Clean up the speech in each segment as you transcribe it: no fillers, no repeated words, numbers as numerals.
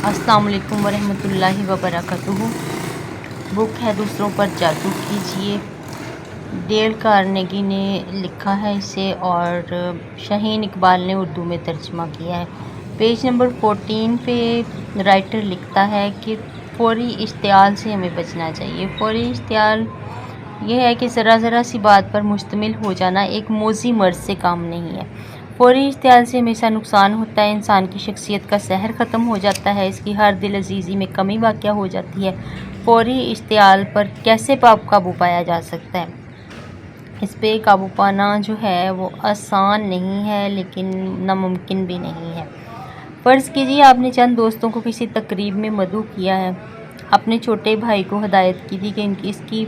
अस्सलाम वालेकुम वरहमतुल्लाहि वबरकातुहू। बुक है दूसरों पर जादू कीजिए। डेल कार्नेगी ने लिखा है इसे और शाहीन इकबाल ने उर्दू में तर्जमा किया है। पेज नंबर 14 पे राइटर लिखता है कि फौरी इश्तियाल से हमें बचना चाहिए। फौरी इश्तियाल यह है कि ज़रा सी बात पर मुश्तमिल हो जाना एक मोज़ी मर्ज़ से काम नहीं है। फौरी इश्तियाल से हमेशा नुकसान होता है। इंसान की शख्सियत का सहर ख़त्म हो जाता है, इसकी हर दिल अजीज़ी में कमी वाक़या हो जाती है। फौरी इश्तियाल पर कैसे काबू पाया जा सकता है? इस पे काबू पाना जो है वो आसान नहीं है, लेकिन नामुमकिन भी नहीं है। फ़र्ज़ कीजिए आपने चंद दोस्तों को किसी तकरीब में मदऊ किया है। अपने छोटे भाई को हदायत की थी कि इसकी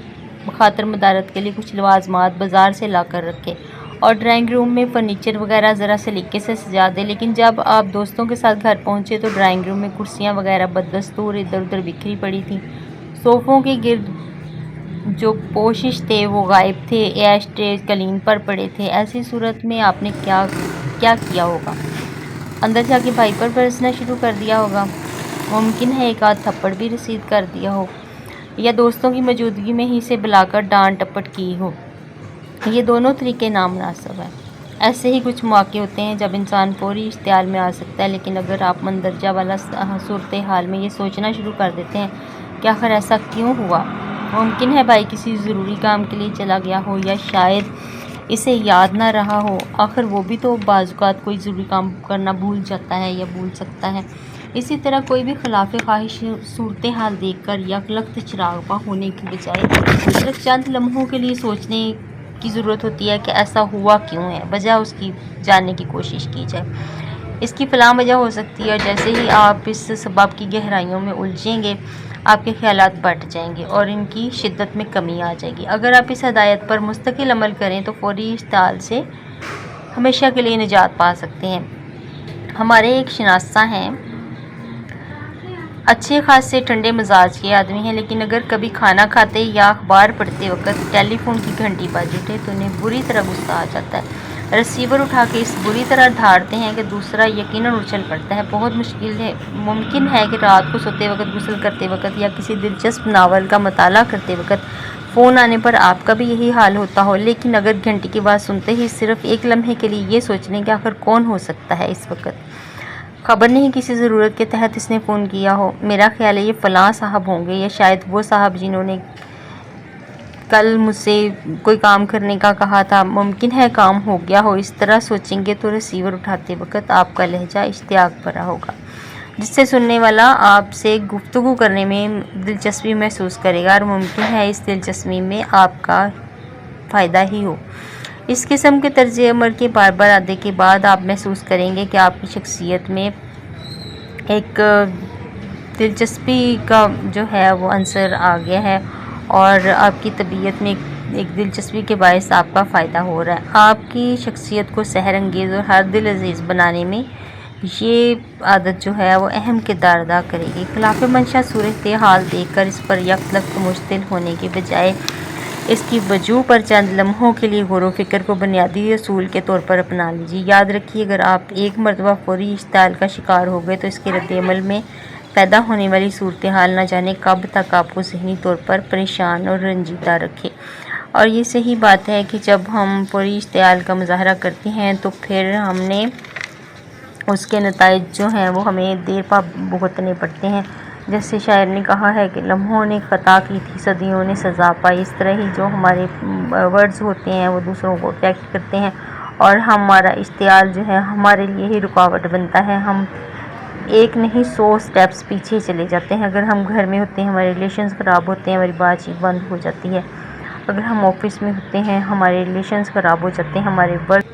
खातर मदारत के लिए कुछ लवाजमात बाज़ार से ला कर रखे और ड्राइंग रूम में फ़र्नीचर वगैरह ज़रा सलीके से सजा दे। लेकिन जब आप दोस्तों के साथ घर पहुँचे तो ड्राइंग रूम में कुर्सियाँ वगैरह बदस्तूर इधर उधर बिखरी पड़ी थी। सोफ़ों के गिर्द जो पोशिश थे वो गायब थे, ऐश ट्रे कलीन पर पड़े थे। ऐसी सूरत में आपने क्या किया होगा? अंदर जाके भाई पर बरसना शुरू कर दिया होगा। मुमकिन है एक आध थप्पड़ भी रसीद कर दिया हो, या दोस्तों की मौजूदगी में ही इसे बुलाकर डांट टपट की हो। ये दोनों तरीके नामुनासिब हैं। ऐसे ही कुछ मौके होते हैं जब इंसान फौरी इश्तियाल में आ सकता है, लेकिन अगर आप मंदरजा वाला सूरत हाल में ये सोचना शुरू कर देते हैं कि आखिर ऐसा क्यों हुआ, मुमकिन है भाई किसी ज़रूरी काम के लिए चला गया हो, या शायद इसे याद ना रहा हो। आखिर वो भी तो बाज़-औक़ात कोई ज़रूरी काम करना भूल जाता है या भूल सकता है। इसी तरह कोई भी खिलाफ़ ख्वाहिश सूरत हाल देख कर यकलख्त चिराग़पा होने की बजाय सिर्फ चंद लम्हों के लिए सोचने की ज़रूरत होती है कि ऐसा हुआ क्यों है, वजह उसकी जानने की कोशिश की जाए। इसकी फ़लाँ वजह हो सकती है। जैसे ही आप इस सबब की गहराइयों में उलझेंगे, आपके ख़यालात बढ़ जाएंगे और इनकी शिद्दत में कमी आ जाएगी। अगर आप इस हदायत पर मुस्तकिल अमल करें तो फौरी इश्तियाल से हमेशा के लिए निजात पा सकते हैं। हमारे एक शनासा हैं, अच्छे खासे ठंडे मिजाज के आदमी हैं, लेकिन अगर कभी खाना खाते या अखबार पढ़ते वक्त टेलीफोन की घंटी बज उठे तो उन्हें बुरी तरह गुस्सा आ जाता है। रिसीवर उठा के इस बुरी तरह धाड़ते हैं कि दूसरा यकीनन उछल पड़ता है। बहुत मुमकिन है कि रात को सोते वक्त, गुस्ल करते वक्त या किसी दिलचस्प नावल का मताला करते वक्त फ़ोन आने पर आपका भी यही हाल होता हो। लेकिन अगर घंटी की आवाज़ सुनते ही सिर्फ एक लम्हे के लिए ये सोच लें कि आखिर कौन हो सकता है इस वक्त, खबर नहीं किसी ज़रूरत के तहत इसने फ़ोन किया हो, मेरा ख्याल है ये फ़लाँ साहब होंगे, या शायद वो साहब जिन्होंने कल मुझसे कोई काम करने का कहा था, मुमकिन है काम हो गया हो। इस तरह सोचेंगे तो रिसीवर उठाते वक्त आपका लहजा इश्तियाक भरा होगा, जिससे सुनने वाला आपसे गुफ्तगू करने में दिलचस्पी महसूस करेगा और मुमकिन है इस दिलचस्पी में आपका फ़ायदा ही हो। इस किस्म के तर्ज अमल के बार बार आने के बाद आप महसूस करेंगे कि आपकी शख्सियत में एक दिलचस्पी का जो है वो अंसर आ गया है और आपकी तबीयत में एक दिलचस्पी के बायस आपका फ़ायदा हो रहा है। आपकी शख्सियत को सहर अंगेज़ और हर दिल अजीज़ बनाने में ये आदत जो है वो अहम किरदार अदा करेगी। खिलाफ मंशा सूरत हाल देख कर इस पर यकलख्त मुश्तिल होने के बजाय इसकी वजूह पर चंद लम्हों के लिए गौर व फिक्र को बुनियादी असूल के तौर पर अपना लीजिए। याद रखिए, अगर आप एक मरतबा फौरी इश्तियाल का शिकार हो गए तो इसके रद्द-ए-अमल में पैदा होने वाली सूरत हाल न जाने कब तक आपको ज़हनी तौर पर परेशान और रंजीदा रखे। और ये सही बात है कि जब हम फौरी इश्तियाल का मुज़ाहरा करते हैं तो फिर हमने उसके नताइज जो हैं वो हमें देर पा भुगतने पड़ते हैं। जैसे शायर ने कहा है कि लम्हों ने ख़ता की थी, सदियों ने सज़ा पाई। इस तरह ही जो हमारे वर्ड्स होते हैं वो दूसरों को अफेक्ट करते हैं और हमारा इश्तियाल जो है हमारे लिए ही रुकावट बनता है। हम एक नहीं 100 स्टेप्स पीछे चले जाते हैं। अगर हम घर में होते हैं हमारे रिलेशंस ख़राब होते हैं, हमारी बातचीत बंद हो जाती है। अगर हम ऑफिस में होते हैं हमारे रिलेशंस ख़राब हो जाते हैं, हमारे वर्क